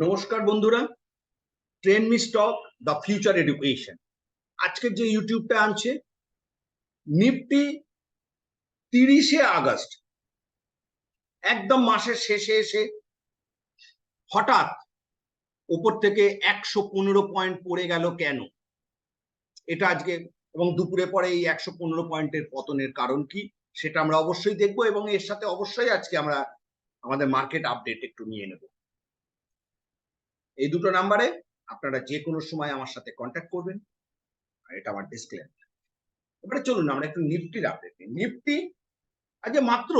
নমস্কার বন্ধুরা, train me stock the future education. আজকের যে ইউটিউবটা আনছে নিফটি 30শে আগস্ট, একদম মাসের শেষে এসে হঠাৎ উপর থেকে 115 পয়েন্ট পড়ে গেল কেন, এটা আজকে এবং দুপুরে পরে এই 115 পয়েন্টের পতনের কারণ কি সেটা আমরা অবশ্যই দেখবো এবং এর সাথে অবশ্যই আজকে আমরা আমাদের মার্কেট আপডেট একটু নিয়ে নেব। এই দুটো নাম্বারে আপনারা যে কোনো সময় আমার সাথে কন্ট্যাক্ট করবেন, আর এটা আমার ডিসক্লেমার। এবারে চলুন আমরা একটু নিফটির আপডেট নিই। নিফটি আজকে মাত্র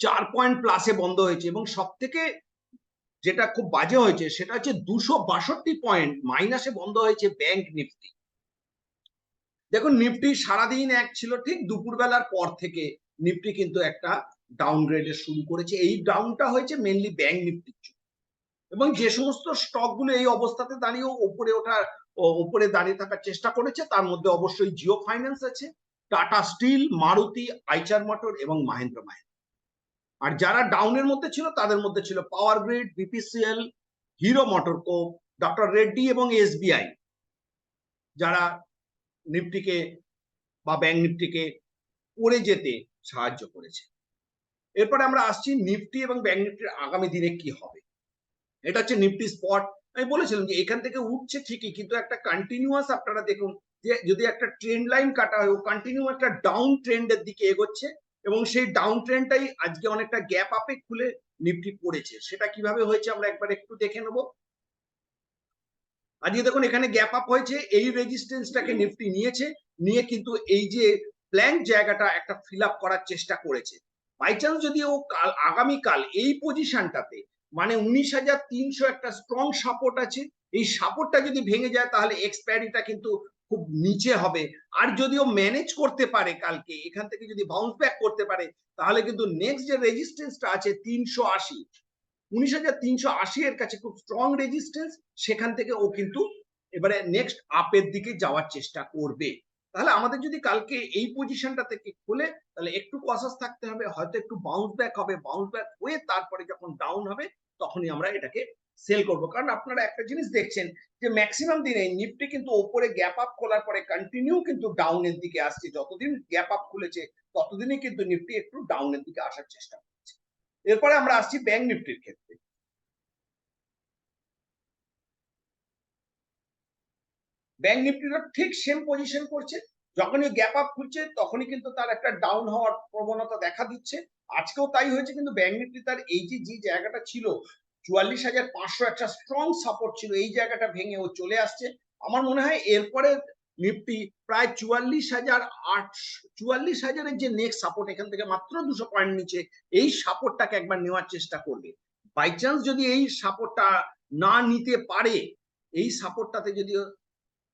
4 পয়েন্ট প্লাসে বন্ধ হয়েছে এবং সব থেকে যেটা খুব বাজে হয়েছে সেটা হচ্ছে 262 পয়েন্ট মাইনাসে বন্ধ হয়েছে ব্যাংক নিফটি। দেখুন, নিফটি সারাদিন এক ছিল, ঠিক দুপুরবেলার পর থেকে নিফটি কিন্তু একটা ডাউনগ্রেডে শুরু করেছে। এই ডাউনটা হয়েছে মেনলি ব্যাংক নিফটির জন্য এবং যে সমস্ত স্টকগুলো এই অবস্থাতে দাঁড়িয়ে উপরে দাঁড়িয়ে থাকার চেষ্টা করেছে তার মধ্যে অবশ্যই জিও ফাইন্যান্স আছে, টাটা স্টিল, মারুতি, আইচার মোটর এবং মাহিন্দ্র। আর যারা ডাউনের মধ্যে ছিল তাদের মধ্যে ছিল Power Grid, BPCL, Hero MotoCorp, doctor Reddy এবং এসবিআই, যারা নিফটিকে বা ব্যাংক নিফটিকে পড়ে যেতে সাহায্য করেছে। এরপরে আমরা আসছি নিফটি এবং ব্যাংক নিফটির আগামী দিনে কি হবে। এটা হচ্ছে নিফটি স্পট। আমি বলেছিলাম যে এখান থেকে উঠছে ঠিকই, কিন্তু একটা কন্টিনিউয়াস, আপনারা দেখুন যে যদি একটা ট্রেন্ড লাইন কাটা হয়, ও কন্টিনিউ একটা ডাউন ট্রেন্ডের দিকে এগোচ্ছে এবং সেই ডাউন ট্রেন্ডটাই আজকে অনেকটা গ্যাপ আপে খুলে নিফটি পড়েছে। সেটা কিভাবে হয়েছে আমরা একবার একটু দেখে নেব। আজকে দেখুন এখানে গ্যাপ আপ হয়েছে, এই রেজিস্ট্যান্সটাকে নিফটি নিয়েছে, নিয়ে কিন্তু এই যে প্ল্যাঙ্ক জায়গাটা একটা ফিল আপ করার চেষ্টা করেছে। বাই চান্স যদি ও আগামীকাল এই পজিশনটাতে, মানে 19,300 একটা স্ট্রং সাপোর্ট আছে, এই সাপোর্টটা যদি ভেঙে যায় তাহলে এক্সপায়ারিটা কিন্তু খুব নিচে হবে। আর যদিও ম্যানেজ করতে পারে কালকে এখান থেকে যদি বাউন্স ব্যাক করতে পারে, তাহলে কিন্তু নেক্সট যে রেজিস্ট্যান্সটা আছে 380, 19,380 এর কাছে খুব স্ট্রং রেজিস্ট্যান্স, সেখান থেকে ও কিন্তু এবারে নেক্সট আপের দিকে যাওয়ার চেষ্টা করবে। তাহলে আমাদের যদি কালকে এই পজিশনটা থেকে খুলে, তাহলে একটু কসাস থাকতে হবে, হয়তো একটু বাউন্স ব্যাক হবে, বাউন্স ব্যাক হয়ে তারপরে যখন ডাউন হবে তখনই আমরা এটাকে সেল করব। কারণ আপনারা একটা জিনিস দেখছেন যে ম্যাক্সিমাম দিনে নিফটি কিন্তু ওপরে গ্যাপ আপ খোলার পরে কন্টিনিউ কিন্তু ডাউনের দিকে আসছে। যতদিন গ্যাপ আপ খুলেছে ততদিনই কিন্তু নিফটি একটু ডাউনের দিকে আসার চেষ্টা করছে। এরপরে আমরা আসছি ব্যাংক নিফটির ক্ষেত্রে। ব্যাংক নিফটিটা ঠিক সেম পজিশন করছে, যখনই গ্যাপ আপ খুলছে তখনই কিন্তু তার একটা ডাউন হওয়ার প্রবণতা দেখা দিচ্ছে। আজকেও তাই হয়েছে, কিন্তু ব্যাংক নিফটি তার এই যে জায়গাটা ছিল 44,500 একটা স্ট্রং সাপোর্ট ছিল, এই জায়গাটা ভেঙে ও চলে আসছে। আমার মনে হয় এরপরে নিফটি প্রায় 44,000 যে নেক্সট সাপোর্ট, এখান থেকে মাত্র 200 পয়েন্ট নিচে, এই সাপোর্টটাকে একবার নেওয়ার চেষ্টা করবে। বাই চান্স যদি এই সাপোর্টটা না নিতে পারে, এই সাপোর্টটাতে যদি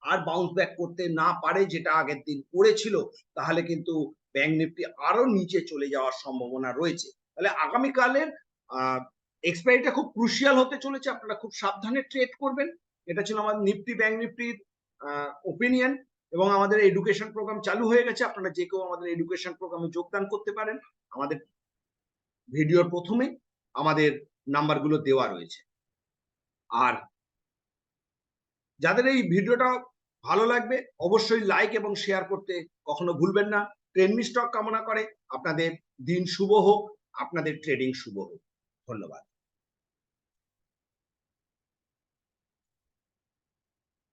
আর বাউন্স ব্যাক করতে না পারে যেটা আগের দিন করেছিল, তাহলে কিন্তু ব্যাংক নিফটি আরো নিচে চলে যাওয়ার সম্ভাবনা রয়েছে। তাহলে আগামীকালের এক্সপায়ারিটা খুব ক্রুশিয়াল হতে চলেছে, আপনারা খুব সাবধানে ট্রেড করবেন। এটা ছিল আমাদের নিফটি ব্যাংক নিফটির ওপিনিয়ন এবং আমাদের এডুকেশন প্রোগ্রাম চালু হয়ে গেছে। আপনারা যে কেউ আমাদের এডুকেশন প্রোগ্রামে যোগদান করতে পারেন। আমাদের ভিডিওর প্রথমে আমাদের নাম্বারগুলো দেওয়া রয়েছে। আর যাদের এই ভিডিওটা ভালো লাগবে অবশ্যই লাইক এবং শেয়ার করতে কখনো ভুলবেন না। ট্রেন মি স্টক কামনা করে আপনাদের দিন শুভ হোক, আপনাদের ট্রেডিং শুভ হোক। ধন্যবাদ।